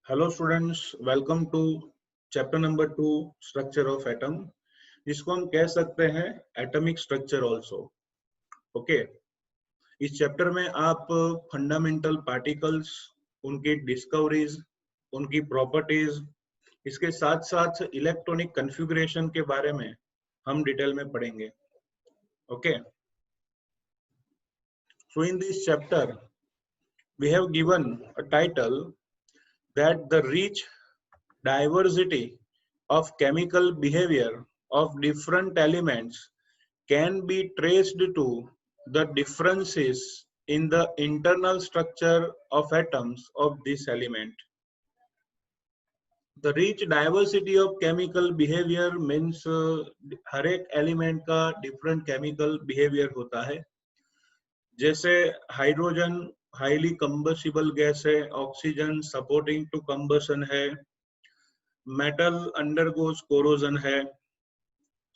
Hello students, welcome to chapter number 2 structure of atom, जिसको हम कह सकते हैं एटॉमिक स्ट्रक्चर आल्सो। ओके, इस चैप्टर में आप फंडामेंटल पार्टिकल्स, उनकी डिस्कवरीज, उनकी प्रॉपर्टीज, इसके साथ साथ इलेक्ट्रॉनिक कॉन्फ़िगरेशन के बारे में हम डिटेल में पढ़ेंगे। Okay, so in this chapter we have given a title that the rich diversity of chemical behavior of different elements can be traced to the differences in the internal structure of atoms of this element. The rich diversity of chemical behavior means हर एक element का different chemical behaviour होता है। जैसे hydrogen highly कंबसिबल gas है, oxygen supporting to combustion है, metal undergoes corrosion है.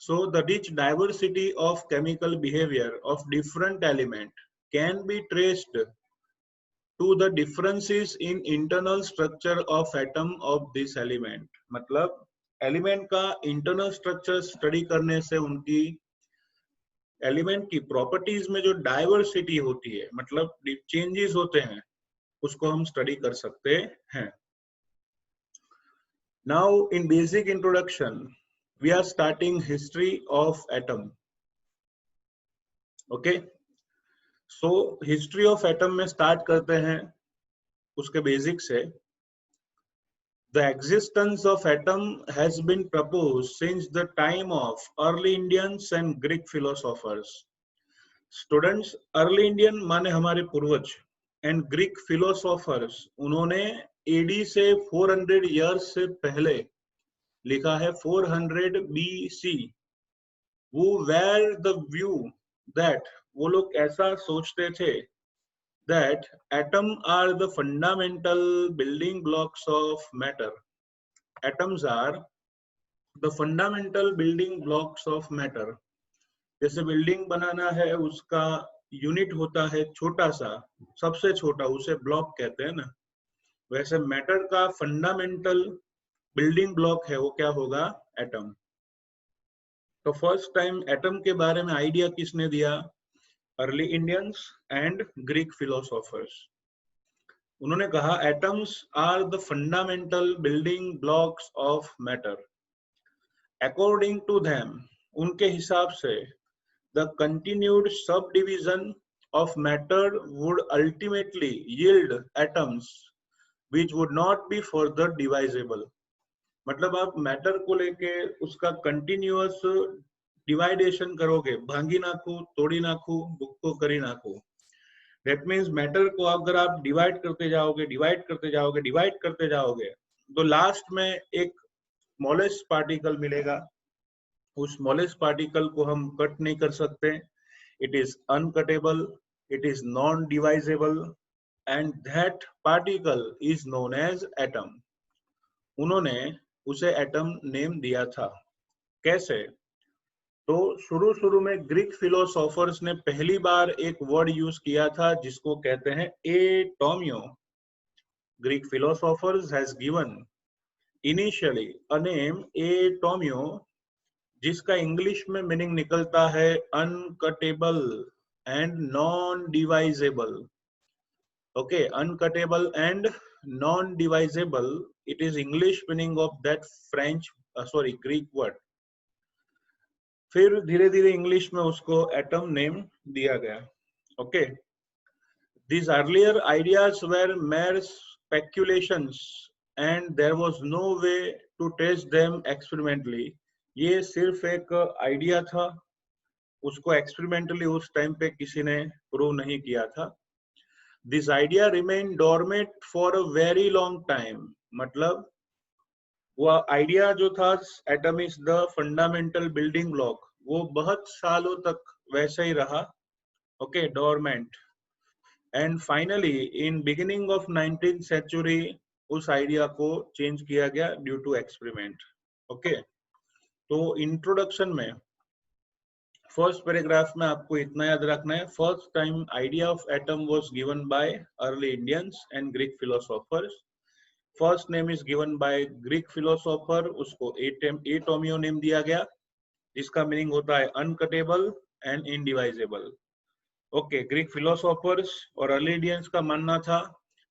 So the rich diversity of chemical behavior of different element can be traced to the differences in internal structure of atom of this element. मतलब element का internal structure study करने से उनकी element की properties में जो diversity होती है, मतलब चेंजेस होते हैं, उसको हम स्टडी कर सकते हैं। Now in basic introduction we are starting history of atom. Okay, so history of atom में start करते हैं उसके बेसिक से। The existence of atom has been proposed since the time of early Indians and Greek philosophers. Students, early Indian माने हमारे पूर्वज and Greek philosophers, उन्होंने AD से 400 years से पहले लिखा है 400 BC. Who were the view that वो लोग ऐसा सोचते थे that atom are the fundamental building blocks of matter. Atoms are the fundamental building blocks of matter. जैसे बिल्डिंग बनाना है, उसका यूनिट होता है छोटा सा, सबसे छोटा, उसे ब्लॉक कहते हैं ना। वैसे मैटर का फंडामेंटल बिल्डिंग ब्लॉक है, वो क्या होगा? एटम। तो फर्स्ट टाइम एटम के बारे में आइडिया किसने दिया? Early Indians and Greek philosophers. उन्होंने कहा atoms are the fundamental building blocks of matter. According to them, उनके हिसाब से, the continued subdivision of matter would ultimately yield atoms which would not be further divisible. मतलब आप matter को लेके उसका कंटिन्यूअस डिवाइडेशन करोगे, भांगी नाखू, तोड़ी नाखू, बुक्को करी नाखू। दैट मीन्स मैटर को अगर आप डिवाइड करते जाओगे, डिवाइड करते जाओगे, डिवाइड करते जाओगे, तो लास्ट में एक स्मॉलेस्ट पार्टिकल मिलेगा। उस स्मॉलेस्ट पार्टिकल को हम कट नहीं कर सकते। It is uncuttable, it is non divisible, and that particle is known as atom. उन्होंने उसे एटम नेम दिया था। कैसे? तो शुरू में ग्रीक फिलोसोफर्स ने पहली बार एक वर्ड यूज किया था जिसको कहते हैं एटोमियो। Greek philosophers has given initially a name एटोमियो, जिसका इंग्लिश में मीनिंग निकलता है uncuttable and non divisible. Okay, uncuttable and non-divisible. It is English meaning of that Greek word. फिर धीरे धीरे इंग्लिश में उसको एटम नेम दिया गया। Okay, these earlier ideas were mere speculations and there was no way to test them experimentally. ये सिर्फ एक आइडिया था, उसको एक्सपेरिमेंटली उस टाइम पे किसी ने प्रूव नहीं किया था। This idea remained dormant for a very long time. मतलब वो आइडिया जो था atom is the fundamental building block, वो बहुत सालों तक वैसे ही रहा। Okay, dormant. And finally in beginning of 19th century उस आइडिया को चेंज किया गया ड्यू टू एक्सपेरिमेंट। ओके, तो इंट्रोडक्शन में फर्स्ट पैराग्राफ में आपको इतना याद रखना है। First time idea of atom was given by early Indians and Greek philosophers first name is given by Greek philosopher, उसको एटोमियो नेम दिया गया, जिसका मीनिंग होता है uncuttable and indivisible. Okay, Greek philosophers और अर्ली इंडियंस का मानना था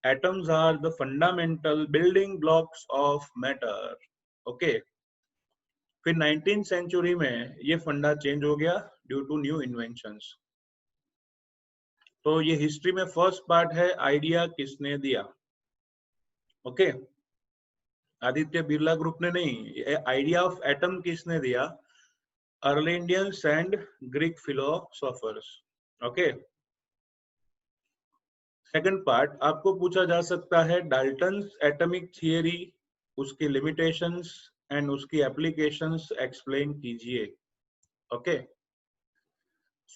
atoms are the fundamental building blocks of matter. Okay, फिर 19th सेंचुरी में ये फंडा चेंज हो गया ड्यू टू न्यू इन्वेंशंस। तो ये हिस्ट्री में फर्स्ट पार्ट है, आइडिया किसने दिया। ओके, आदित्य बिरला ग्रुप ने नहीं, आइडिया ऑफ एटम किसने दिया, early Indians and Greek philosophers. Okay, second part आपको पूछा जा सकता है डाल्टन्स एटॉमिक थियरी, उसकी लिमिटेशंस एंड उसकी एप्लीकेशंस एक्सप्लेन कीजिए। Okay,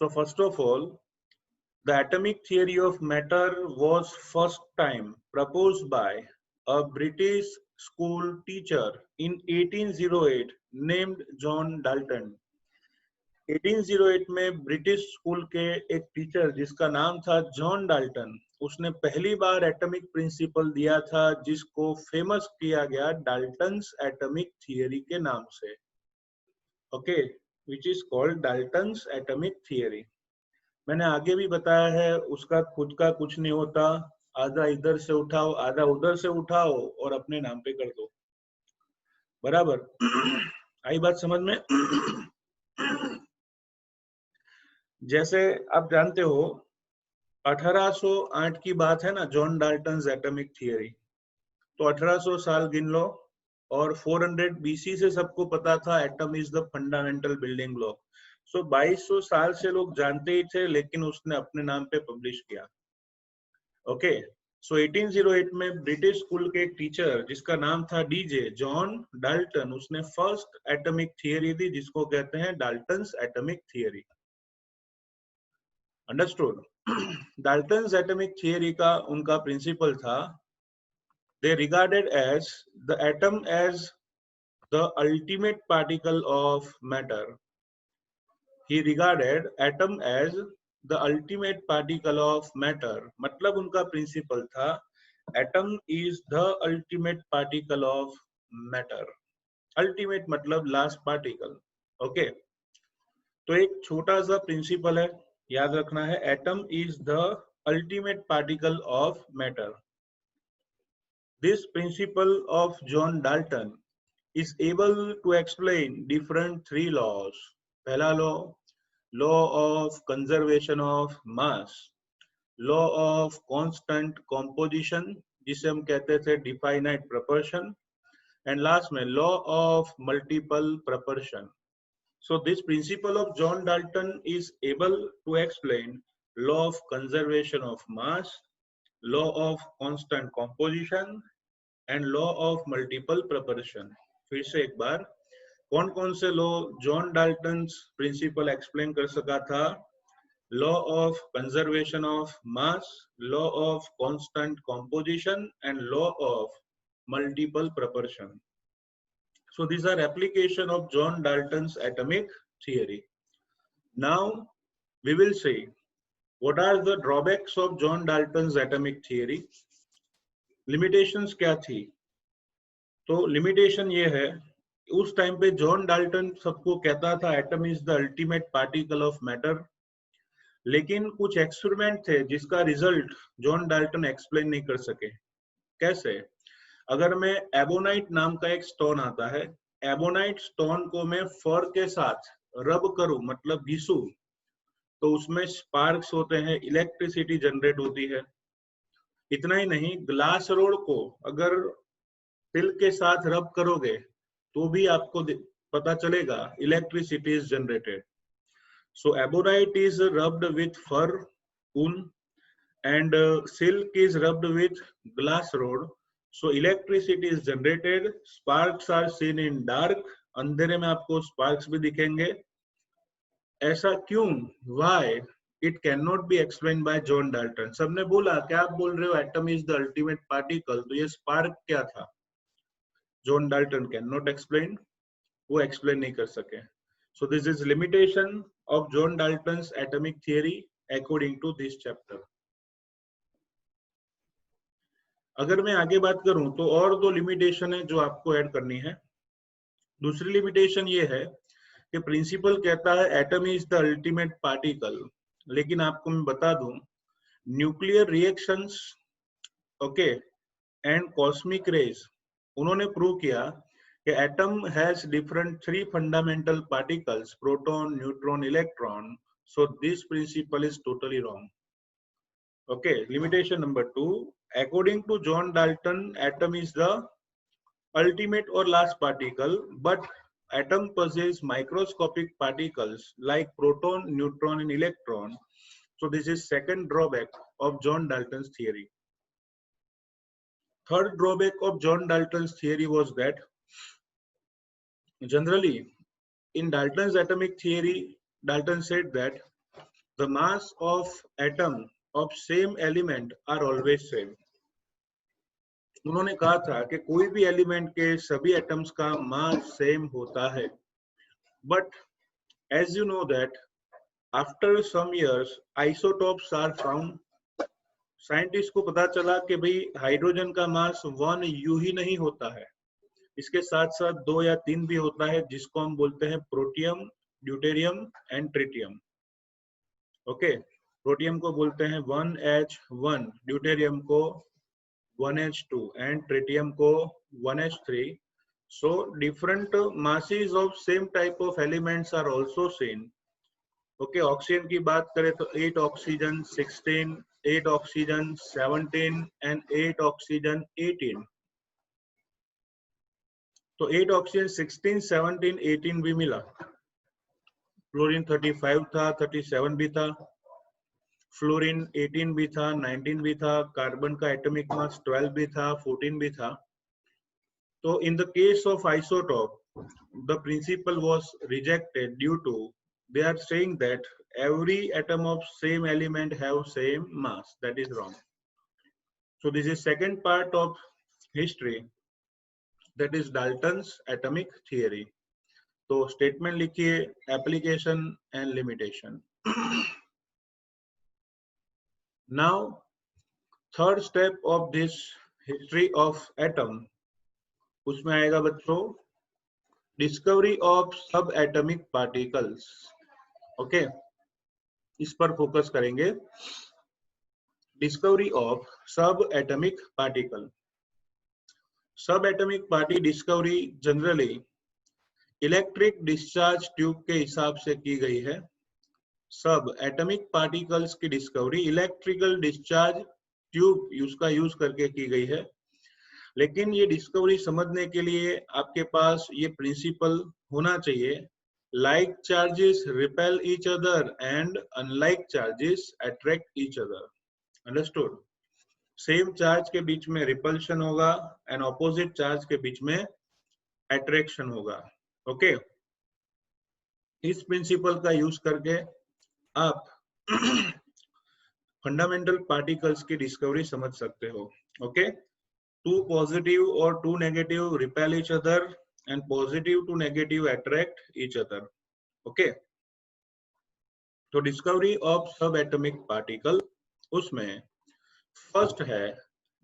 so first of all the atomic theory of matter was first time proposed by a British school teacher in 1808 named John Dalton. 1808 में British school के एक teacher जिसका नाम था John Dalton, उसने पहली बार एटॉमिक प्रिंसिपल दिया था, जिसको फेमस किया गया डाल्टन्स एटॉमिक थियरी के नाम से। Okay, which is called Dalton's atomic theory. मैंने आगे भी बताया है, उसका खुद का कुछ नहीं होता, आधा इधर से उठाओ आधा उधर से उठाओ और अपने नाम पे कर दो, बराबर। आई बात समझ में? जैसे आप जानते हो 1808 की बात है ना, जॉन डाल्टन्स एटॉमिक थियरी, तो 1800 साल गिन लो, और 400 बीसी से सबको पता था atom is the fundamental building block. So 2200 साल से लोग जानते ही थे, लेकिन उसने अपने नाम पे पब्लिश किया। ओके, सो 1808 में ब्रिटिश स्कूल के एक टीचर जिसका नाम था डीजे जॉन डाल्टन, उसने फर्स्ट एटॉमिक थियरी दी, जिसको कहते हैं Dalton's atomic theory. Understood? Dalton's atomic theory का उनका प्रिंसिपल था, they regarded as the atom as the ultimate particle of matter. He regarded atom as the ultimate particle of matter. मतलब उनका principal था atom is the ultimate particle of matter. Ultimate मतलब last particle. Okay, तो एक छोटा सा principal है, याद रखना है, atom is the ultimate particle of matter. This principle of John Dalton is able to explain different three laws. पहला law, law of conservation of mass, law of constant composition जिसे हम कहते थे definite proportion, and last में law of multiple proportion. So this principle of John Dalton is able to explain law of conservation of mass, law of constant composition and law of multiple proportion. फिर से एक बार, कौन कौन से law John Dalton principle explain कर सका था? Law of conservation of mass, law of constant composition and law of multiple proportion. So these are application of John Dalton's atomic theory. Now we will see what are the drawbacks of John Dalton's atomic theory. Limitations क्या थी? तो limitation ये है, उस time पे John Dalton सबको कहता था atom is the ultimate particle of matter, लेकिन कुछ एक्सपेरिमेंट थे जिसका रिजल्ट जॉन डाल्टन एक्सप्लेन नहीं कर सके। कैसे? अगर मैं एबोनाइट नाम का एक स्टोन आता है, एबोनाइट स्टोन को मैं फर के साथ रब करूं, मतलब घिसू, तो उसमें स्पार्क्स होते हैं, इलेक्ट्रिसिटी जनरेट होती है। इतना ही नहीं, ग्लास रोड को अगर तिल के साथ रब करोगे तो भी आपको पता चलेगा, electricity is generated. So ebonite is rubbed with fur, ऊन, and silk is rubbed with glass rod. So electricity is generated, sparks are seen in dark, अंधेरे में आपको स्पार्क्स भी दिखेंगे. ऐसा क्यों? Why? It can not be explain by John Dalton. सबने बोला क्या आप बोल रहे हो atom is the ultimate particle, तो ये स्पार्क क्या था? John Dalton cannot explain, वो explain नहीं कर सके. So this is limitation of John Dalton's atomic theory according to this chapter. अगर मैं आगे बात करूं तो और दो लिमिटेशन है जो आपको ऐड करनी है। दूसरी लिमिटेशन ये है कि प्रिंसिपल कहता है atom is the ultimate particle, लेकिन आपको मैं बता दूं nuclear reactions okay and cosmic rays उन्होंने प्रूव किया कि atom has different three fundamental particles proton neutron electron, so this principle is totally wrong. Okay, limitation number 2, according to John Dalton atom is the ultimate or last particle, but atom possesses microscopic particles like proton neutron and electron, so this is second drawback of John Dalton's theory. Third drawback of John Dalton's theory was that generally in Dalton's atomic theory, Dalton said that the mass of atom of same element are always same. उन्होंने कहा था कि कोई भी element के सभी atoms का मास same होता है, but as you know that after some years isotopes are found. Scientist को पता चला कि भाई हाइड्रोजन का मास 1 यू ही नहीं होता है, इसके साथ साथ 2 या 3 भी होता है, जिसको हम बोलते हैं protium, deuterium and tritium. Okay, protium को बोलते हैं 1H1, ड्यूटेरियम को 1H2 एंड ट्रिटियम को 1H3. So different masses of same type of elements are also seen. Okay, oxygen की बात करें तो 8 ऑक्सीजन 16, 8 ऑक्सीजन 17 एंड 8 ऑक्सीजन 18. तो 8 ऑक्सीजन 16, 17, 18 भी मिला। फ्लोरीन 35 था, 37 भी था, फ्लोरीन 18 भी था, 19 भी था, कार्बन का एटॉमिक मास 12 भी था, 14 भी था। तो in the case of isotope, the principle was rejected due to they are saying that every atom of same element have same mass. That is wrong. So this is second part of history, that is Dalton's atomic theory. तो statement लिखिए, application and limitation. Now third step of this history of atom, उसमें आएगा बच्चों discovery of सब atomic particles. Okay, इस पर focus करेंगे, discovery of सब एटॉमिक पार्टिकल। सब atomic party discovery generally electric discharge tube के हिसाब से की गई है। सब एटॉमिक पार्टिकल्स की डिस्कवरी इलेक्ट्रिकल डिस्चार्ज ट्यूब उसका यूज करके की गई है। लेकिन ये डिस्कवरी समझने के लिए आपके पास ये प्रिंसिपल होना चाहिए, like charges repel each other and unlike charges attract each other. Understood? Same charge के बीच में रिपल्शन होगा एंड ऑपोजिट चार्ज के बीच में अट्रैक्शन होगा। ओके, इस प्रिंसिपल का यूज करके आप फंडामेंटल पार्टिकल्स की डिस्कवरी समझ सकते हो। Okay, two positive or two negative repel each other and positive to negative attract each other. Okay, तो डिस्कवरी ऑफ सब एटॉमिक पार्टिकल, उसमें फर्स्ट है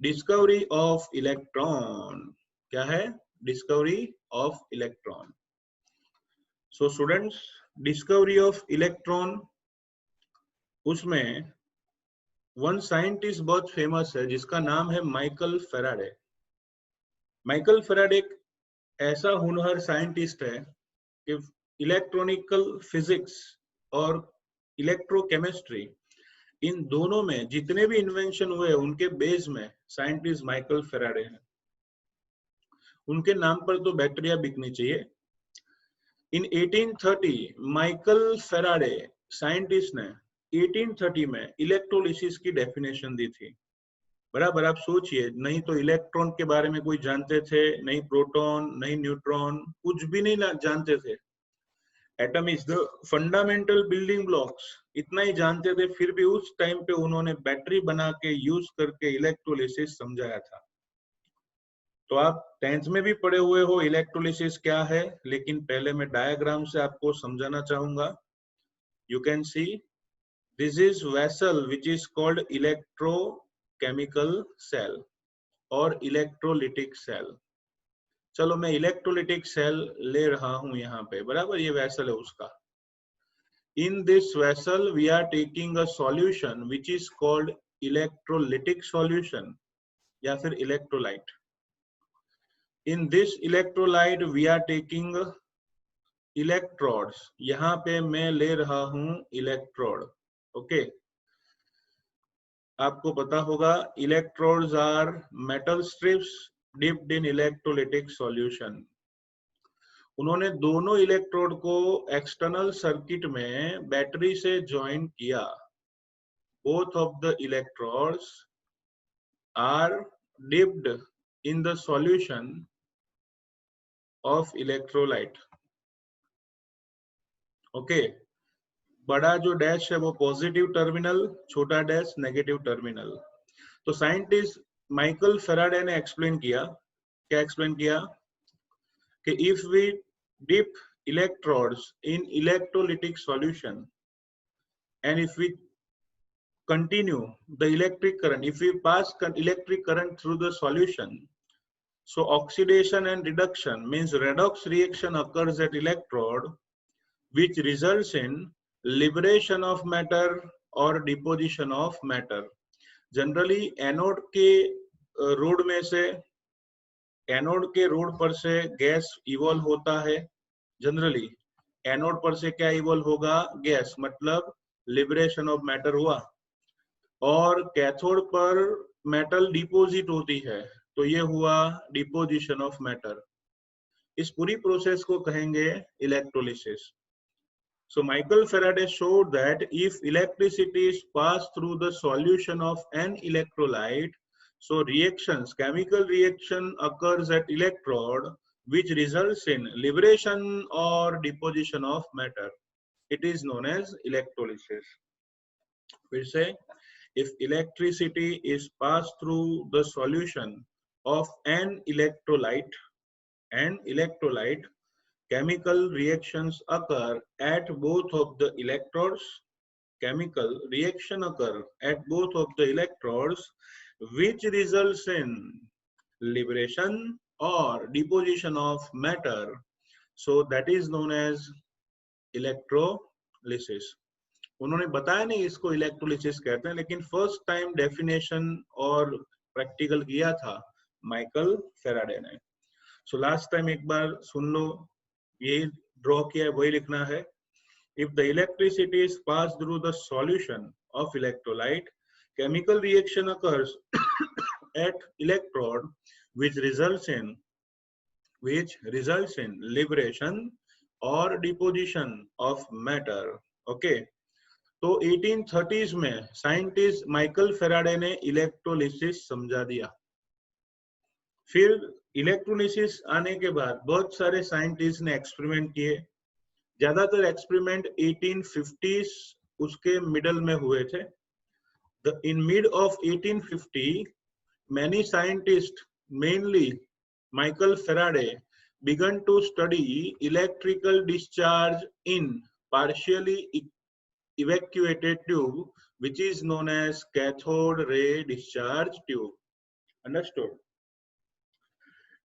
डिस्कवरी ऑफ इलेक्ट्रॉन। क्या है? Discovery of electron. So students, discovery of electron, उसमें one scientist बहुत famous है जिसका नाम है माइकल फेराडे। माइकल फेराडे एक ऐसा होनहार साइंटिस्ट है कि इलेक्ट्रॉनिकल फिजिक्स और इलेक्ट्रोकेमिस्ट्री, इन दोनों में जितने भी इन्वेंशन हुए उनके बेस में साइंटिस्ट माइकल फेराडे हैं। उनके नाम पर तो बैटरियां बिकनी चाहिए। इन 1830 माइकल फेराडे साइंटिस्ट ने 1830 में इलेक्ट्रोलिसिस की डेफिनेशन दी थी। बराबर, आप सोचिए, नहीं तो इलेक्ट्रॉन के बारे में कोई जानते थे, नहीं प्रोटॉन, नहीं न्यूट्रॉन, कुछ भी नहीं जानते थे। Atom is the fundamental building blocks, इतना ही जानते थे, फिर भी उस टाइम पे उन्होंने बैटरी बना के यूज करके इलेक्ट्रोलिसिस समझाया था। तो आप 10th में भी पढ़े हुए हो इलेक्ट्रोलिसिस क्या है, लेकिन पहले मैं डायग्राम से आपको समझाना चाहूंगा। You can see this is vessel which is called electrochemical cell. और इलेक्ट्रोलिटिक सेल। चलो मैं इलेक्ट्रोलिटिक सेल ले रहा हूं यहाँ पे, बराबर, ये वेसल है उसका। In this vessel we are taking a solution which is called electrolytic solution या फिर electrolyte. In this electrolyte we are taking electrodes. यहाँ पे मैं ले रहा हूँ electrode. Okay. आपको पता होगा electrodes are metal strips dipped in electrolytic solution. उन्होंने दोनों इलेक्ट्रोड को एक्सटर्नल सर्किट में बैटरी से ज्वाइन किया। Both of the electrodes are dipped in the solution of electrolyte. Okay. बड़ा जो डैश है वो पॉजिटिव टर्मिनल, छोटा डैश नेगेटिव टर्मिनल। तो साइंटिस्ट माइकल फेराडे ने एक्सप्लेन किया, क्या एक्सप्लेन किया कि if we dip electrodes in electrolytic solution and if we continue the electric current, if we pass electric current through the solution, so oxidation and reduction means redox reaction occurs at electrode which results in liberation of matter or deposition of matter. Generally anode के road में से, anode के road पर से gas evolve होता है। Generally anode पर से क्या इवॉल्व होगा? गैस, मतलब लिबरेशन ऑफ मैटर हुआ। और कैथोड पर मेटल डिपोजिट होती है, तो ये हुआ डिपोजिशन ऑफ मैटर। इस पूरी प्रोसेस को कहेंगे electrolysis. So Michael Faraday showed that if electricity is passed through the solution of an electrolyte, so reactions, chemical reaction occurs at electrode which results in liberation or deposition of matter. It is known as electrolysis. फिर से, if electricity is passed through the solution of an electrolyte, chemical reactions occur at both of the electrodes. Chemical reaction occur at both of the electrodes, which results in liberation or deposition of matter. So that is known as electrolysis. उन्होंने बताया नहीं इसको electrolysis कहते हैं, लेकिन first time definition और practical किया था माइकल फेराडे ने। सो लास्ट टाइम एक बार सुन लो, ये ड्रॉ किया है वही लिखना है। If the electricity is passed through the solution of electrolyte, chemical reaction occurs at electrode which results in liberation or deposition of matter. Okay. तो 1830s में साइंटिस्ट माइकल फेराडे ने इलेक्ट्रोलिसिस समझा दिया। फिर इलेक्ट्रोलिसिस आने के बाद बहुत सारे साइंटिस्ट ने एक्सपेरिमेंट किए। ज्यादातर एक्सपेरिमेंट 1850s उसके मिडल में हुए थे। In mid of 1850, many scientists, mainly Michael Faraday, began to study electrical discharge in partially evacuated tube, which is known as cathode ray discharge tube. Understood?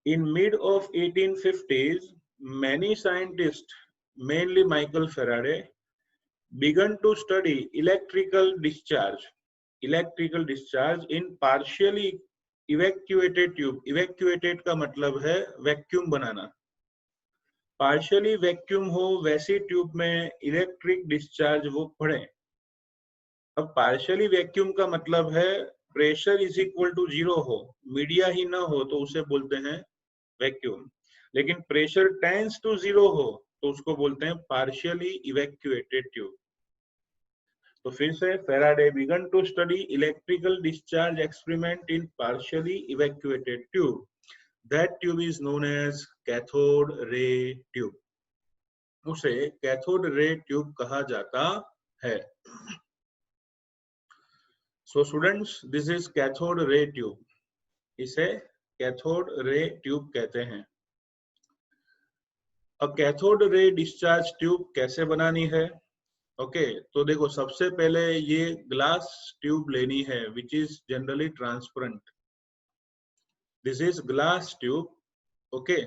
In mid of 1850s, many scientists, mainly Michael Faraday, began to study electrical discharge in partially evacuated tube. Evacuated का मतलब है vacuum बनाना। Partially vacuum हो वैसी tube में electric discharge वो पड़े। अब partially vacuum का मतलब है प्रेशर इज इक्वल टू 0 हो, मीडिया ही ना हो, तो उसे बोलते हैं वैक्यूम। लेकिन प्रेशर टेंड्स टू 0 हो तो उसको बोलते हैं पार्शियली इवैक्यूएटेड ट्यूब। तो फिर से, Faraday began to study electrical discharge experiment in partially evacuated tube. That tube is known as cathode ray tube. उसे cathode ray tube कहा जाता है। So students, this is cathode ray tube. इसे cathode ray tube कहते हैं। अब cathode ray discharge tube कैसे बनानी है? ओके, तो देखो, सबसे पहले ये ग्लास ट्यूब लेनी है which is generally transparent. This is glass tube. Okay,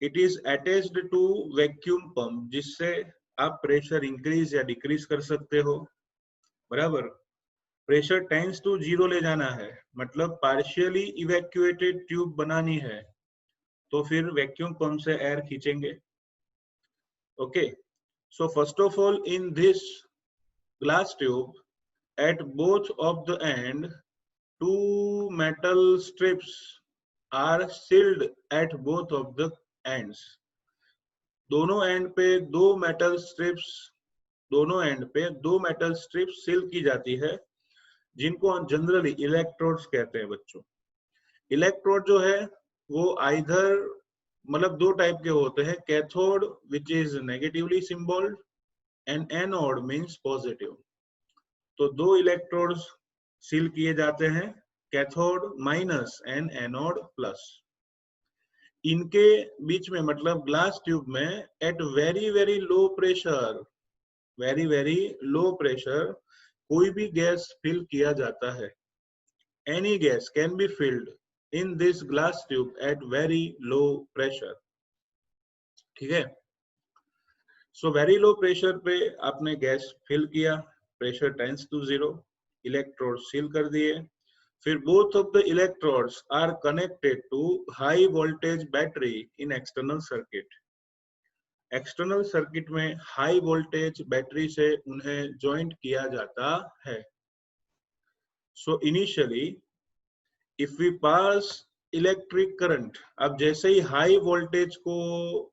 it is attached to vacuum pump, जिससे आप प्रेशर इंक्रीज या डिक्रीज कर सकते हो, बराबर। प्रेशर टेंड्स टू 0 ले जाना है, मतलब पार्शियली इवैक्यूएटेड ट्यूब बनानी है, तो फिर वैक्यूम पंप से एयर खींचेंगे। Okay, so first of all in this glass tube, at both of the end, two metal strips are sealed at both of the ends. दोनों एंड पे दो metal strips seal की जाती है, जिनको generally electrodes कहते हैं बच्चों। इलेक्ट्रोड जो है वो आइदर मतलब दो टाइप के होते हैं, cathode which is negatively symbolled and anode means positive. तो दो इलेक्ट्रोड्स सील किए जाते हैं, cathode minus and anode plus. इनके बीच में मतलब ग्लास ट्यूब में at very very low pressure कोई भी गैस फिल किया जाता है। Any gas can be filled in this glass tube at very low pressure. ठीक है, सो वेरी लो प्रेशर पे आपने गैस फिल किया, pressure tends to 0, electrode seal कर दिए, फिर both of the electrodes are connected to high voltage battery in external circuit. External circuit में high voltage battery से उन्हें ज्वाइंट किया जाता है। So initially if we pass electric current, अब जैसे ही हाई वोल्टेज को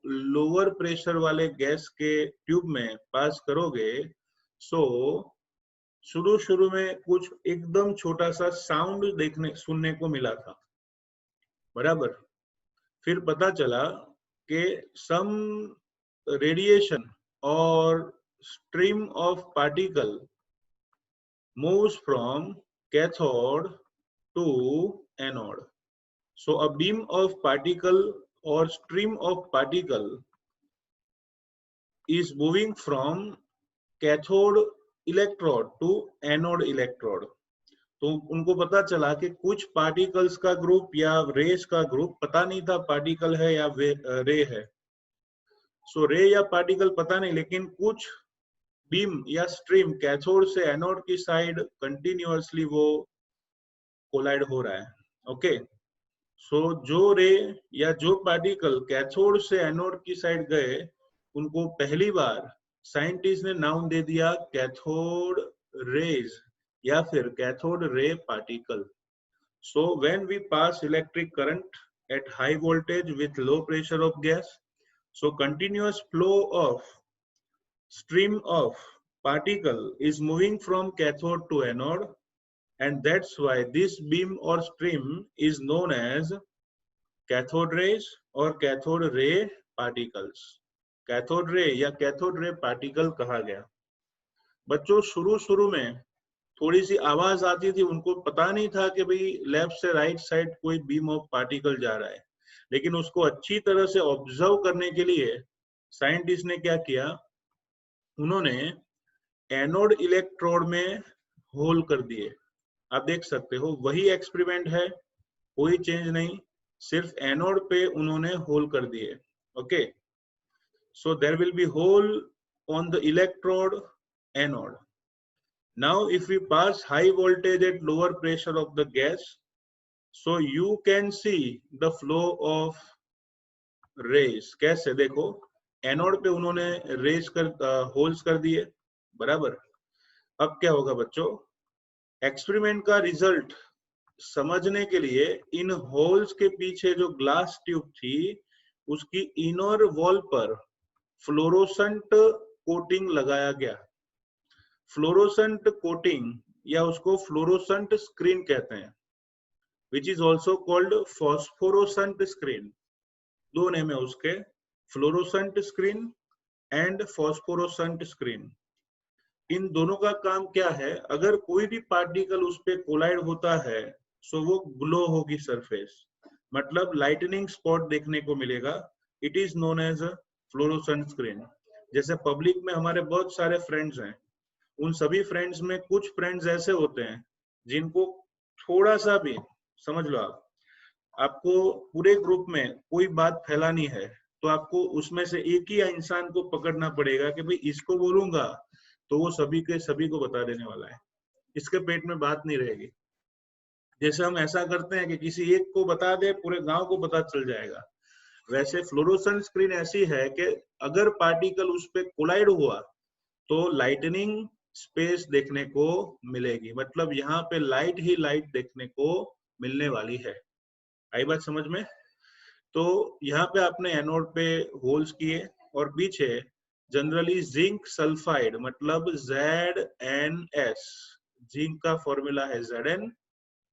लोअर प्रेशर वाले गैस के ट्यूब में पास करोगे, सो शुरू में कुछ एकदम छोटा सा साउंड सुनने को मिला था, बराबर। फिर पता चला कि सम रेडिएशन और stream of particle moves from cathode to anode. So a beam of particle और stream of particle is moving from cathode electrode to anode electrode. तो उनको पता चला कि कुछ पार्टिकल्स का ग्रुप या रेस का ग्रुप, पता नहीं था पार्टिकल है या रे है, सो रे या पार्टिकल पता नहीं, लेकिन कुछ बीम या स्ट्रीम कैथोड से एनोड की साइड कंटिन्यूअसली वो कोलाइड हो रहा है। ओके, सो जो रे या जो पार्टिकल कैथोड से एनोड की साइड गए, उनको पहली बार साइंटिस्ट ने नाम दे दिया कैथोड रेज या फिर cathode ray particle. So when we pass electric current at high voltage with low pressure of gas, so continuous flow of stream of particle is moving from cathode to anode, and that's why this beam or stream is known as cathode rays or cathode ray particles. Cathode ray या cathode ray particle कहा गया। बच्चों शुरू में थोड़ी सी आवाज आती थी, उनको पता नहीं था कि भाई लेफ्ट से राइट साइड कोई बीम ऑफ पार्टिकल जा रहा है, लेकिन उसको अच्छी तरह से ऑब्जर्व करने के लिए साइंटिस्ट ने क्या किया, उन्होंने एनोड इलेक्ट्रोड में होल कर दिए। आप देख सकते हो वही एक्सपेरिमेंट है, कोई चेंज नहीं, सिर्फ एनोड पे उन्होंने होल कर दिए। Okay, so there will be hole on the electrode anode. Now if we pass high voltage at lower pressure of the gas, so you can see the flow of rays. कैसे देखो, anode पे उन्होंने raise कर holes कर दिए, बराबर। अब क्या होगा बच्चों, एक्सपेरिमेंट का रिजल्ट समझने के लिए इन होल्स के पीछे जो ग्लास ट्यूब थी उसकी इनर वॉल पर फ्लोरोसेंट कोटिंग लगाया गया। फ्लोरोसेंट कोटिंग या उसको फ्लोरोसेंट स्क्रीन कहते हैं, which is also called phosphorescent screen. दो नेम है उसके, fluorescent screen and phosphorescent screen. इन दोनों का काम क्या है, अगर कोई भी पार्टिकल उस पे कोलाइड होता है सो वो ग्लो होगी सरफेस, मतलब लाइटनिंग स्पॉट देखने को मिलेगा। It is known as fluorescent screen. जैसे पब्लिक में हमारे बहुत सारे फ्रेंड्स हैं, उन सभी फ्रेंड्स में कुछ फ्रेंड्स ऐसे होते हैं जिनको थोड़ा सा भी, समझ लो आप, आपको पूरे ग्रुप में कोई बात फैलानी है तो आपको उसमें से एक ही इंसान को पकड़ना पड़ेगा कि भाई इसको बोलूंगा तो वो सभी के सभी को बता देने वाला है, इसके पेट में बात नहीं रहेगी। जैसे हम ऐसा करते हैं कि किसी एक को बता दे पूरे गांव को पता चल जाएगा, वैसे फ्लोरोसेंट स्क्रीन ऐसी है कि अगर पार्टिकल उस पर कोलाइड हुआ तो लाइटनिंग स्पेस देखने को मिलेगी, मतलब यहाँ पे लाइट ही लाइट देखने को मिलने वाली है। आई बात समझ में? तो यहाँ पे आपने एनोड पे होल्स किए और पीछे जनरली जिंक सल्फाइड मतलब ZnS, जिंक का फॉर्मूला है Zn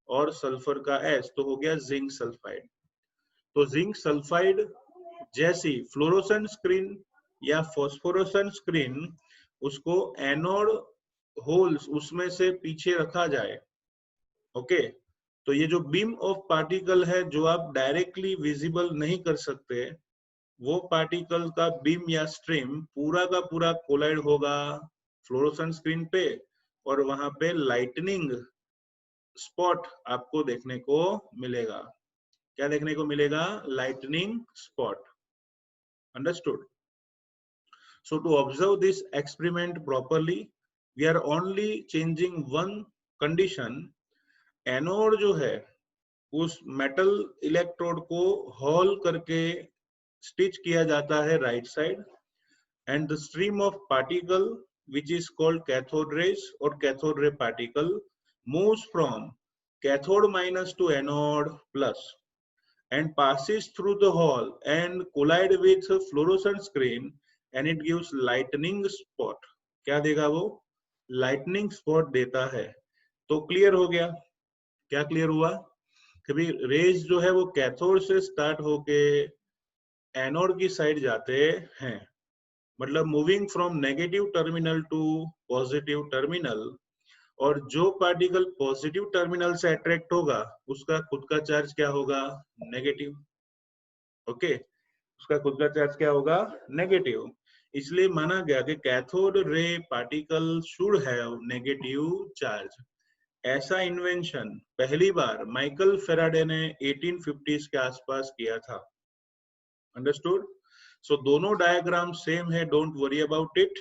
और सल्फर का S, तो हो गया जिंक सल्फाइड। तो जिंक सल्फाइड जैसी फ्लोरोसेंट स्क्रीन या फॉस्फोरेसेंट स्क्रीन, उसको एनोड होल्स उसमें से पीछे रखा जाए, ओके। तो ये जो बीम ऑफ पार्टिकल है जो आप डायरेक्टली विजिबल नहीं कर सकते, वो पार्टिकल का बीम या स्ट्रीम पूरा का पूरा कोलाइड होगा फ्लोरोसेंट स्क्रीन पे, और वहां पे लाइटनिंग स्पॉट आपको देखने को मिलेगा। क्या देखने को मिलेगा? Lightning spot. Understood? So to observe this experiment properly, we are only changing one condition. Anode जो है उस मेटल इलेक्ट्रोड को होल करके स्टिच किया जाता है right side, and the stream of particle which is called cathode rays or cathode ray particle moves from cathode minus to anode plus and passes through the hole and collide with fluorescent screen and it gives lightning spot. क्या देगा वो? lightning spot देता है। तो clear हो गया? क्या clear हुआ कि भाई रेज जो है वो कैथोड से स्टार्ट होके एनोड की साइड जाते हैं, मतलब moving from negative terminal to positive terminal, और जो पार्टिकल पॉजिटिव टर्मिनल से अट्रैक्ट होगा उसका खुद का चार्ज क्या होगा? नेगेटिव। ओके, उसका खुद का चार्ज क्या होगा? नेगेटिव। इसलिए माना गया कि cathode ray particle should have negative charge. ऐसा इन्वेंशन पहली बार माइकल फेराडे ने 1850s के आसपास किया था। अंडरस्टूड? सो दोनों डायग्राम सेम है, don't worry about it.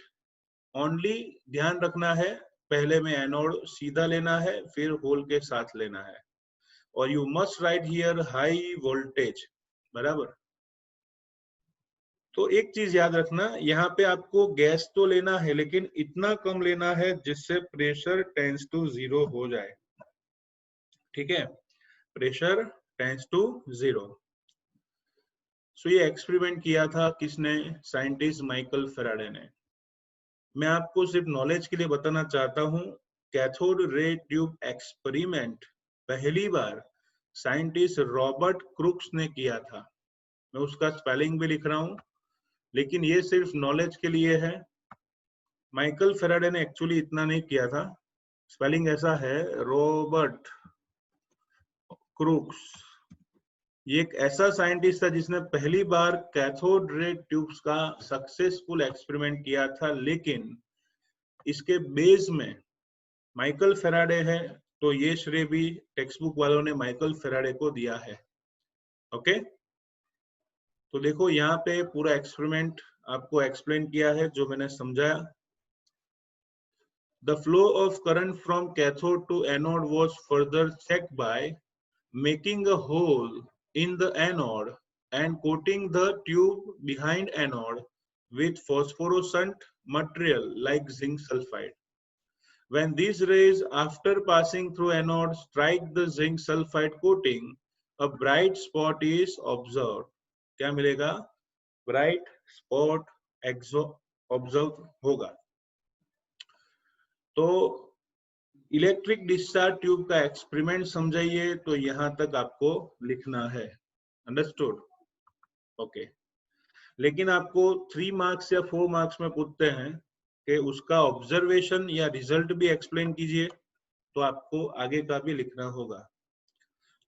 Only ध्यान रखना है पहले में एनोड सीधा लेना है फिर होल के साथ लेना है, और you must write here high voltage, बराबर। तो एक चीज याद रखना, यहाँ पे आपको गैस तो लेना है लेकिन इतना कम लेना है जिससे प्रेशर टेंस टू 0 हो जाए। ठीक है, प्रेशर टेंस टू 0। सो ये एक्सपेरिमेंट किया था किसने? साइंटिस्ट माइकल फेराडे ने। मैं आपको सिर्फ नॉलेज के लिए बताना चाहता हूँ, कैथोड रे ट्यूब एक्सपेरिमेंट पहली बार साइंटिस्ट रॉबर्ट क्रूक्स ने किया था। मैं उसका स्पेलिंग भी लिख रहा हूँ, लेकिन ये सिर्फ नॉलेज के लिए है। माइकल फेराडे ने एक्चुअली इतना नहीं किया था। स्पेलिंग ऐसा है, रॉबर्ट क्रूक्स। ये एक ऐसा साइंटिस्ट था जिसने पहली बार कैथोड रे ट्यूब्स का सक्सेसफुल एक्सपेरिमेंट किया था, लेकिन इसके बेस में माइकल फेराडे है, तो ये श्रेय भी टेक्स्ट बुक वालों ने माइकल फेराडे को दिया है। ओके, तो देखो यहाँ पे पूरा एक्सपेरिमेंट आपको एक्सप्लेन किया है जो मैंने समझाया। The flow of current from cathode to anode was further checked by making a hole in the anode and coating the tube behind anode with phosphorescent material like zinc sulfide. When these rays after passing through anode strike the zinc sulfide coating, a bright spot is observed. क्या मिलेगा? Bright spot observed होगा। तो electric discharge tube का experiment समझाइए, तो यहां तक आपको लिखना है। अंडरस्टूड? ओके। लेकिन आपको 3 मार्क्स या 4 मार्क्स में पूछते हैं कि उसका ऑब्जर्वेशन या रिजल्ट भी एक्सप्लेन कीजिए, तो आपको आगे का भी लिखना होगा।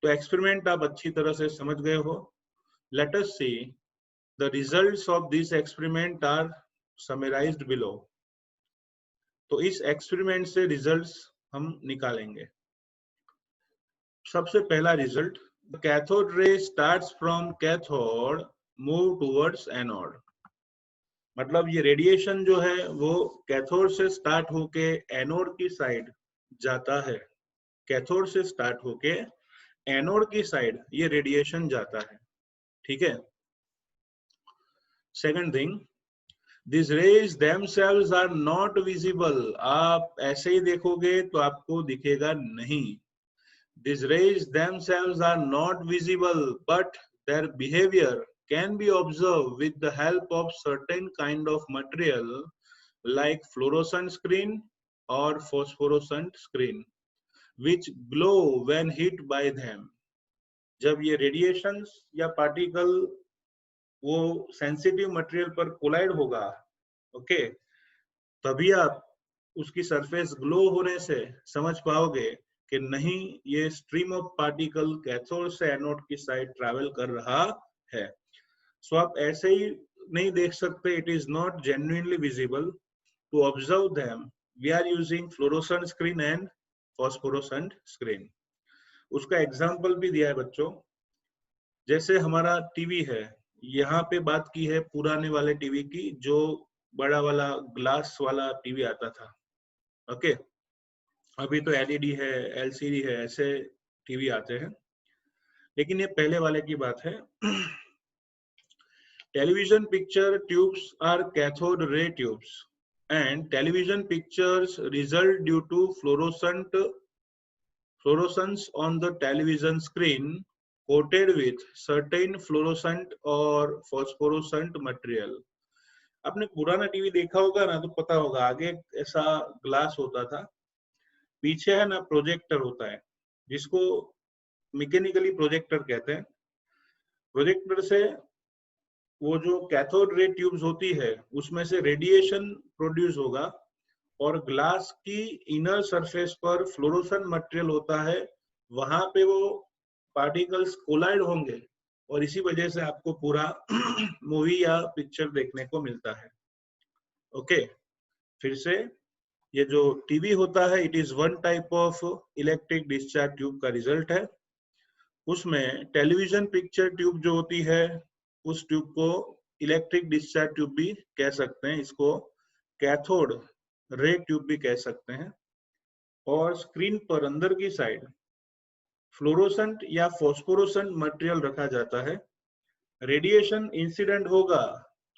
तो एक्सपेरिमेंट आप अच्छी तरह से समझ गए हो। Let us see the results of this experiment are summarised below. तो इस एक्सपेरिमेंट से रिजल्ट्स हम निकालेंगे। सबसे पहला result, cathode ray starts from cathode move towards anode. मतलब ये रेडिएशन जो है वो कैथोड से स्टार्ट होके एनोड की साइड जाता है। कैथोड से स्टार्ट होके एनोड की साइड ये रेडिएशन जाता है, ठीक है। Second thing, this rays themselves are not visible. आप ऐसे ही देखोगे तो आपको दिखेगा नहीं। This rays themselves are not visible but their behavior can be observed with the help of certain kind of material like fluorescent screen or phosphorescent screen which glow when hit by them। जब ये radiations या particle वो sensitive material पर collide होगा, okay, तभी आप उसकी surface glow होने से समझ पाओगे कि नहीं ये स्ट्रीम ऑफ पार्टिकल कैथोड से एनोड की साइड ट्रैवल कर रहा है। सो आप ऐसे ही नहीं देख सकते, it is not genuinely visible. To observe them we are using fluorescent screen and phosphorescent screen. उसका एग्जांपल भी दिया है बच्चों। जैसे हमारा टीवी है, यहाँ पे बात की है पुराने वाले टीवी की, जो बड़ा वाला ग्लास वाला टीवी आता था, ओके। अभी तो एलईडी है, एलसीडी है, ऐसे टीवी आते हैं, लेकिन ये पहले वाले की बात है। Television picture tubes are cathode ray tubes and television pictures result due to fluorescence on the television screen coated with certain fluorescent or phosphorescent material। आपने पुराना टीवी देखा होगा ना, तो पता होगा आगे ऐसा ग्लास होता था, पीछे है ना प्रोजेक्टर होता है, जिसको मैकेनिकली प्रोजेक्टर कहते हैं। प्रोजेक्टर से वो जो कैथोड रे ट्यूब्स होती है उसमें से रेडिएशन प्रोड्यूस होगा और ग्लास की इनर सरफेस पर फ्लोरोसेंट मटेरियल होता है, वहां पे वो पार्टिकल्स कोलाइड होंगे और इसी वजह से आपको पूरा मूवी या पिक्चर देखने को मिलता है, ओके। फिर से, ये जो टीवी होता है it is one type of electric discharge tube का रिजल्ट है। उसमें टेलीविजन पिक्चर ट्यूब जो होती है उस ट्यूब को इलेक्ट्रिक डिस्चार्ज ट्यूब भी कह सकते हैं, इसको कैथोड रे ट्यूब भी कह सकते हैं। और स्क्रीन पर अंदर की साइड फ्लोरोसेंट या फॉस्फोरेसेंट मटेरियल रखा जाता है। रेडिएशन इंसिडेंट होगा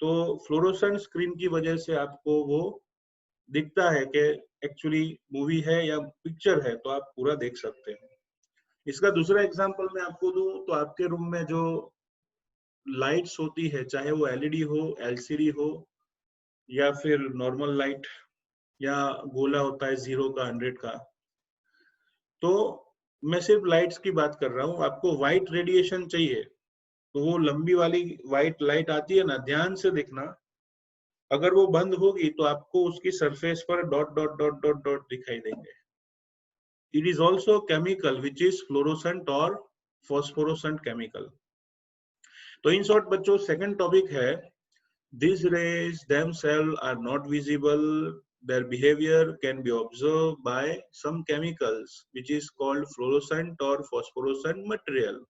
तो फ्लोरोसेंट स्क्रीन की वजह से आपको वो दिखता है कि एक्चुअली मूवी है या पिक्चर है, तो आप पूरा देख सकते हैं। इसका दूसरा एग्जांपल मैं आपको दूं तो आपके रूम में जो लाइट्स होती है, चाहे वो एलईडी हो, एलसीडी हो या फिर नॉर्मल लाइट या गोला होता है 0 का 100 का, तो मैं सिर्फ लाइट्स की बात कर रहा हूँ। आपको व्हाइट रेडिएशन चाहिए तो वो लंबी वाली व्हाइट लाइट आती है ना, ध्यान से देखना, अगर वो बंद होगी तो आपको उसकी सरफेस पर dot dot dot dot dot दिखाई देंगे। It is also chemical which is fluorescent और फॉस्फोरेसेंट केमिकल। तो इन शॉर्ट बच्चों, सेकंड टॉपिक है these rays themselves are not visible, their behavior can be observed by some chemicals which is called fluorescent or phosphorescent material।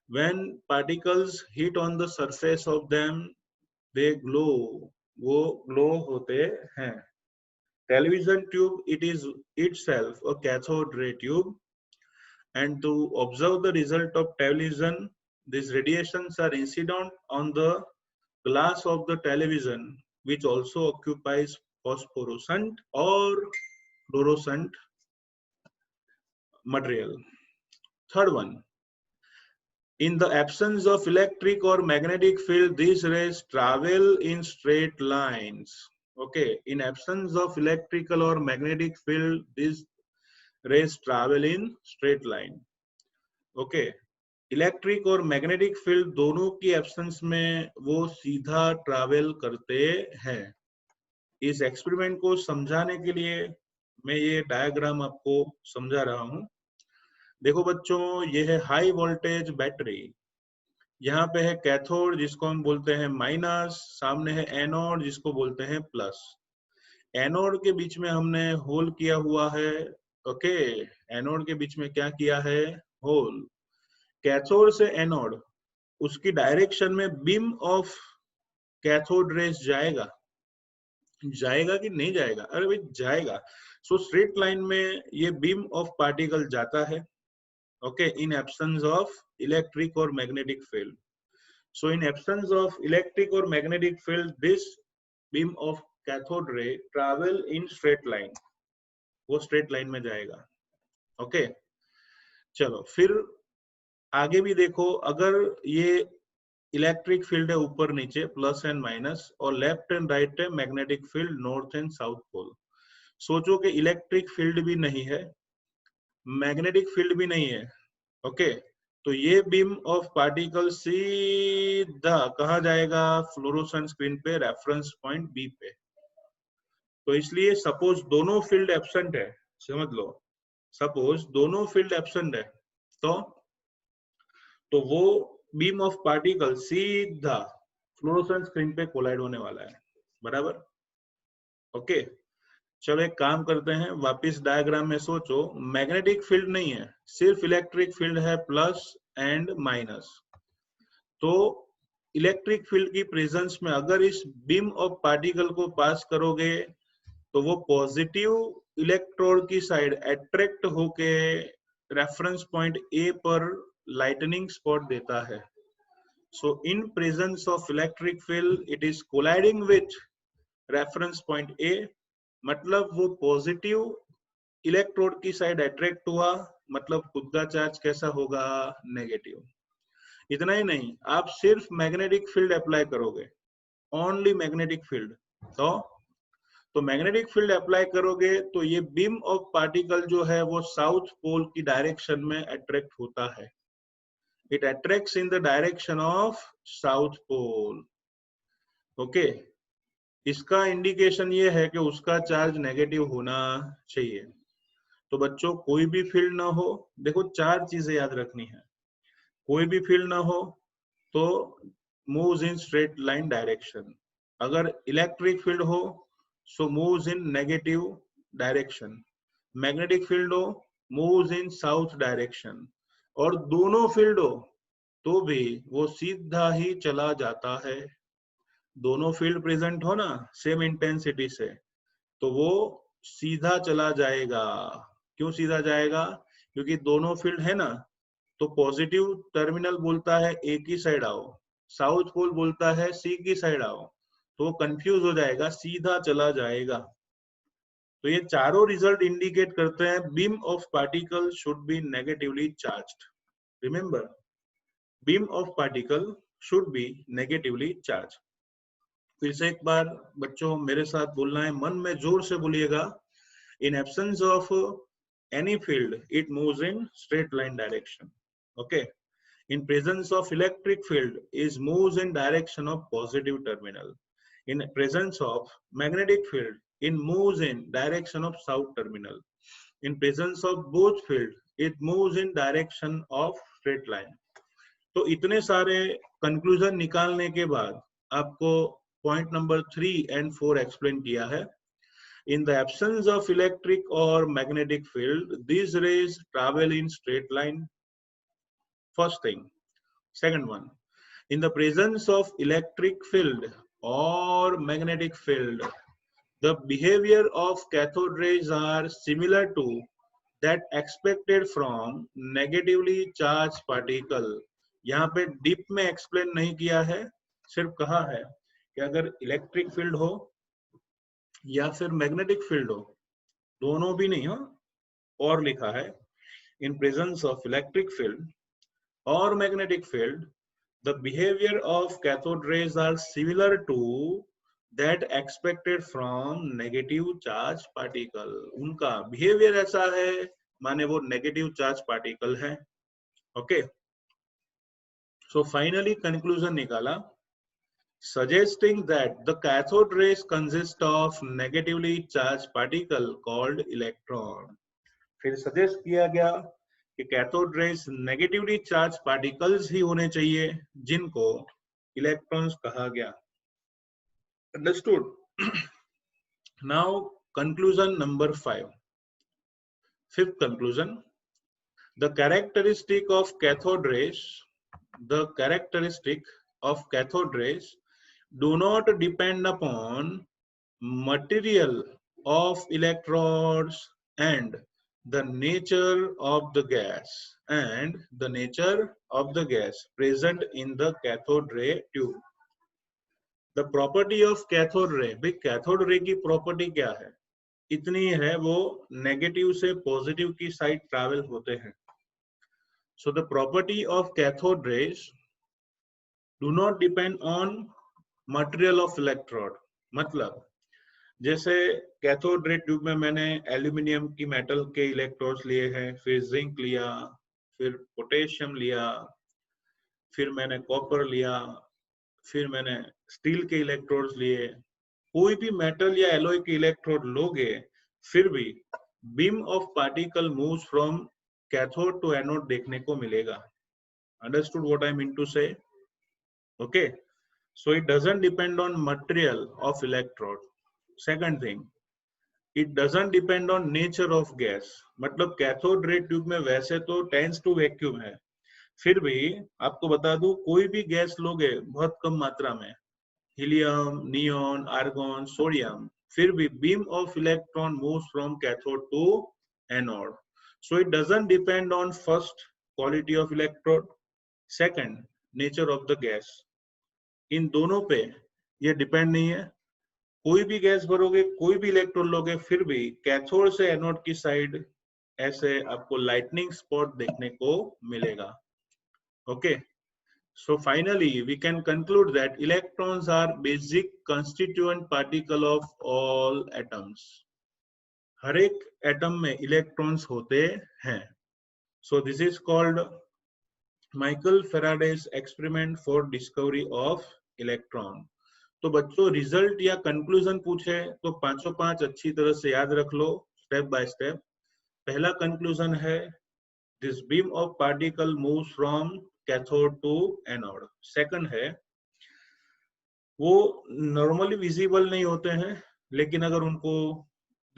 when particles hit on the surface of them they glow, वो glow होते हैं। television tube, it is itself a cathode ray tube, and to observe the result of television these radiations are incident on the glass of the television which also occupies phosphorescent or fluorescent material। Third one, in the absence of electric or magnetic field these rays travel in straight lines, okay। in absence of electrical or magnetic field these rays travel in straight line, okay। Electric और magnetic field दोनों की absence में वो सीधा travel करते हैं। इस experiment को समझाने के लिए मैं ये डायग्राम आपको समझा रहा हूँ। देखो बच्चों, ये है हाई वोल्टेज बैटरी, यहाँ पे है कैथोड जिसको हम बोलते हैं माइनस, सामने है एनोड जिसको बोलते हैं प्लस। एनोड के बीच में हमने होल किया हुआ है, ओके। एनोड के बीच में क्या किया है? होल। कैथोड से एनोड, उसकी डायरेक्शन में बीम ऑफ कैथोड रेस जाएगा कि नहीं जाएगा? अरे भाई जाएगा। सो स्ट्रेट लाइन में ये बीम ऑफ पार्टिकल जाता है, okay, in absence of electric और magnetic field. So in absence of electric और magnetic field, this beam of cathode ray travel in straight line, वो स्ट्रेट लाइन में जाएगा, okay. चलो फिर आगे भी देखो, अगर ये इलेक्ट्रिक फील्ड है ऊपर नीचे प्लस एंड माइनस, और लेफ्ट एंड राइट है magnetic field north and south pole. सोचो कि इलेक्ट्रिक फील्ड भी नहीं है, मैग्नेटिक फील्ड भी नहीं है, ओके। तो ये बीम ऑफ पार्टिकल सीधा कहा जाएगा? फ्लोरोसेंट स्क्रीन पे रेफरेंस पॉइंट बी पे। तो इसलिए सपोज दोनों फील्ड एब्सेंट है, समझ लो, सपोज दोनों फील्ड एब्सेंट है, तो वो बीम ऑफ पार्टिकल सीधा फ्लोरोसेंट स्क्रीन पे कोलाइड होने वाला है, बराबर, ओके। चलो एक काम करते हैं, वापस डायग्राम में सोचो, मैग्नेटिक फील्ड नहीं है, सिर्फ इलेक्ट्रिक फील्ड है प्लस एंड माइनस। तो इलेक्ट्रिक फील्ड की प्रेजेंस में अगर इस बीम ऑफ पार्टिकल को पास करोगे तो वो पॉजिटिव इलेक्ट्रोड की साइड अट्रैक्ट होके रेफरेंस पॉइंट ए पर लाइटनिंग स्पॉट देता है। So in presence of electric field, it is colliding with reference point A, मतलब वो पॉजिटिव इलेक्ट्रोड की साइड अट्रैक्ट हुआ, मतलब खुद का चार्ज कैसा होगा? नेगेटिव। इतना ही नहीं, आप सिर्फ मैग्नेटिक फील्ड अप्लाई करोगे, ओनली मैग्नेटिक फील्ड, तो मैग्नेटिक फील्ड अप्लाई करोगे तो ये बीम ऑफ पार्टिकल जो है वो साउथ पोल की डायरेक्शन में अट्रैक्ट होता है। It attracts in the direction of south pole, okay. इसका इंडिकेशन ये है कि उसका चार्ज नेगेटिव होना चाहिए। तो बच्चों कोई भी फील्ड ना हो, देखो चार चीजें याद रखनी है, कोई भी फील्ड ना हो तो moves in straight line direction, अगर इलेक्ट्रिक फील्ड हो so moves in negative direction, magnetic field हो मूव्स इन साउथ डायरेक्शन, और दोनों फील्ड हो तो भी वो सीधा ही चला जाता है। दोनों फील्ड प्रेजेंट हो ना सेम इंटेंसिटी से, तो वो सीधा चला जाएगा। क्यों सीधा जाएगा? क्योंकि दोनों फील्ड है ना, तो पॉजिटिव टर्मिनल बोलता है ए की साइड आओ, साउथ पोल बोलता है सी की साइड आओ, तो वो कंफ्यूज हो जाएगा, सीधा चला जाएगा। तो ये चारों रिजल्ट इंडिकेट करते हैं beam of particle should be negatively charged. Remember, beam of particle should be negatively charge. फिर से एक बार बच्चों मेरे साथ बोलना है, मन में जोर से बोलिएगा, इन absence of any field it moves in straight line direction, okay. In presence of electric field is moves in direction of positive terminal, in presence of magnetic field in moves in direction of south terminal, in presence of both field it moves in direction of straight line. तो इतने सारे conclusion निकालने के बाद आपको point number 3 and 4 explain किया है। In the absence of electric और magnetic field these rays travel in straight line, first thing. Second one, in the presence of electric field or magnetic field, the behavior of cathode rays are similar to that expected from negatively charged particle. यहाँ पे deep में explain नहीं किया है, सिर्फ कहा है कि अगर इलेक्ट्रिक फील्ड हो या फिर मैग्नेटिक फील्ड हो, दोनों भी नहीं हो, और लिखा है in presence of electric field और magnetic field the behaviour of cathode rays are similar to that expected from negative charge particle. उनका बिहेवियर ऐसा है माने वो नेगेटिव चार्ज पार्टिकल है, ओके। So finally conclusion निकाला, suggesting that the cathode rays consist of negatively charged particle called electron। फिर suggest किया गया कि cathode rays negatively charge particles ही होने चाहिए जिनको इलेक्ट्रॉन्स कहा गया। Understood? Now conclusion number 5, fifth conclusion, The characteristic of cathode rays do not depend upon material of electrodes and the nature of the gas present in the cathode ray tube. The property of cathode ray, भाई cathode ray की property क्या है? इतनी है, वो negative से positive की side travel होते हैं. So the property of cathode rays do not depend on material of electrode. मतलब जैसे कैथोड रे ट्यूब में मैंने एल्यूमिनियम की मेटल के इलेक्ट्रोड्स लिए हैं, फिर जिंक लिया, फिर पोटेशियम लिया, फिर मैंने कॉपर लिया, फिर मैंने स्टील के इलेक्ट्रोड्स लिए. कोई भी मेटल या एलॉय के इलेक्ट्रोड लोगे, फिर भी beam of particle moves from cathode to anode देखने को मिलेगा. Understood what I mean to say? Okay, so it doesn't depend on material of electrode. Second thing, it doesn't depend on nature of gas. मतलब cathode ray tube में वैसे तो tense to vacuum है, फिर भी आपको बता दूं, कोई भी गैस लोगे बहुत कम मात्रा में, हीलियम, नियॉन, आर्गन, सोडियम, फिर भी beam of electron moves from cathode to anode. So it doesn't depend on first quality of electrode, second nature of the gas. इन दोनों पे ये डिपेंड नहीं है. कोई भी गैस भरोगे, कोई भी इलेक्ट्रोड लोगे, फिर भी कैथोड से एनोड की साइड ऐसे आपको लाइटनिंग स्पॉट देखने को मिलेगा. Okay, so finally we can conclude that electrons are basic constituent particle of all atoms. हर एक एटम में इलेक्ट्रॉन्स होते हैं. So this is called Michael Faraday's experiment for discovery of electron. तो बच्चों रिजल्ट या कंक्लूजन पूछे तो पांचों पांच अच्छी तरह से याद रख लो स्टेप बाय स्टेप. पहला कंक्लूजन है this beam of particle moves from cathode to anode. Second है वो नॉर्मली विजिबल नहीं होते हैं, लेकिन अगर उनको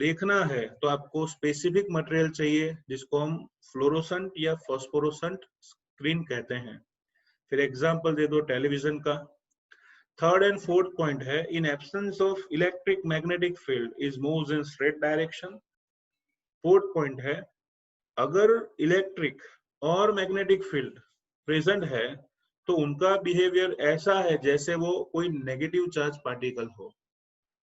देखना है तो आपको स्पेसिफिक मटेरियल चाहिए जिसको हम फ्लोरोसेंट या फॉस्फोरोसेंट स्क्रीन कहते हैं. फिर एग्जांपल दे दो टेलीविजन का. थर्ड एंड फोर्थ पॉइंट है इन absence of electric magnetic field is moves in straight direction. Fourth point है अगर इलेक्ट्रिक और मैग्नेटिक फील्ड प्रेजेंट है तो उनका बिहेवियर ऐसा है जैसे वो कोई नेगेटिव चार्ज पार्टिकल हो.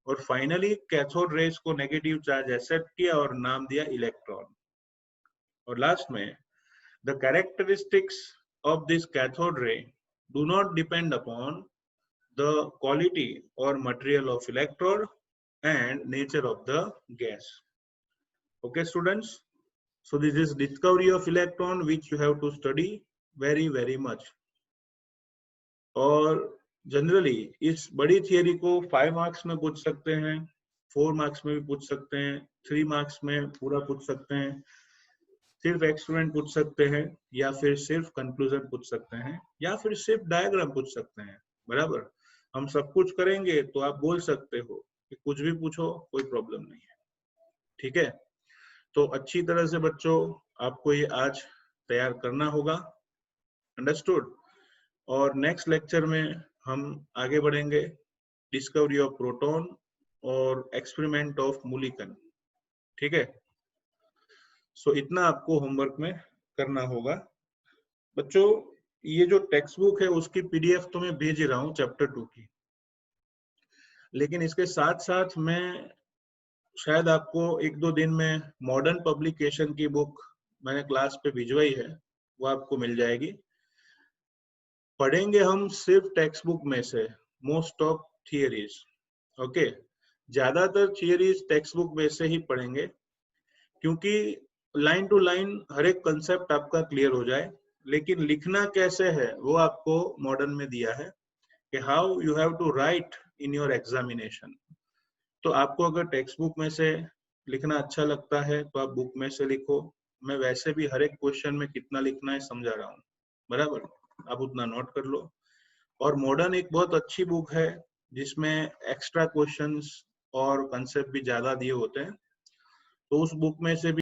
और फाइनली कैथोड रेज को नेगेटिव चार्ज एक्सेप्ट किया और नाम दिया इलेक्ट्रॉन. और लास्ट में the characteristics of this cathode ray do not depend upon the quality और material of electrode and nature of the gas. Okay students, so this is discovery of electron which you have to study very much. और generally इस बड़ी theory को 5 marks में पूछ सकते हैं, 4 marks में भी पूछ सकते हैं, 3 मार्क्स में पूरा पूछ सकते हैं, सिर्फ एक्सपेरिमेंट पूछ सकते हैं, या फिर सिर्फ कंक्लूजन पूछ सकते हैं, या फिर सिर्फ डायग्राम पूछ सकते हैं. बराबर, हम सब कुछ करेंगे तो आप बोल सकते हो कि कुछ भी पूछो, कोई प्रॉब्लम नहीं है. ठीक है, तो अच्छी तरह से बच्चों आपको ये आज तैयार करना होगा. अंडरस्टूड. और नेक्स्ट लेक्चर में हम आगे बढ़ेंगे डिस्कवरी ऑफ प्रोटॉन और एक्सपेरिमेंट ऑफ मूलिकन. ठीक है, सो इतना आपको होमवर्क में करना होगा. बच्चों ये जो टेक्स्ट बुक है उसकी पीडीएफ तो मैं भेज रहा हूँ चैप्टर 2 की, लेकिन इसके साथ साथ मैं शायद आपको 1-2 दिन में मॉडर्न पब्लिकेशन की बुक मैंने क्लास पे भिजवाई है, वो आपको मिल जाएगी. पढ़ेंगे हम सिर्फ टेक्स्ट बुक में से मोस्ट ऑफ थियरीज. ओके, ज्यादातर थियरीज टेक्स्ट बुक में से ही पढ़ेंगे, क्योंकि लाइन टू लाइन हर एक कंसेप्ट आपका क्लियर हो जाए. लेकिन लिखना कैसे है वो आपको मॉडर्न में दिया है कि how you have to write in your examination. तो आपको अगर टेक्स्ट बुक में से लिखना अच्छा लगता है तो आप बुक में से लिखो. मैं वैसे भी हर एक क्वेश्चन में कितना लिखना है समझा रहा हूँ. बराबर, आप उतना नोट कर लो. और मॉडर्न एक बहुत अच्छी बुक है जिसमें एक्स्ट्रा क्वेश्चंस और कंसेप्ट भी ज्यादा दिए होते हैं, तो उस बुक में से भी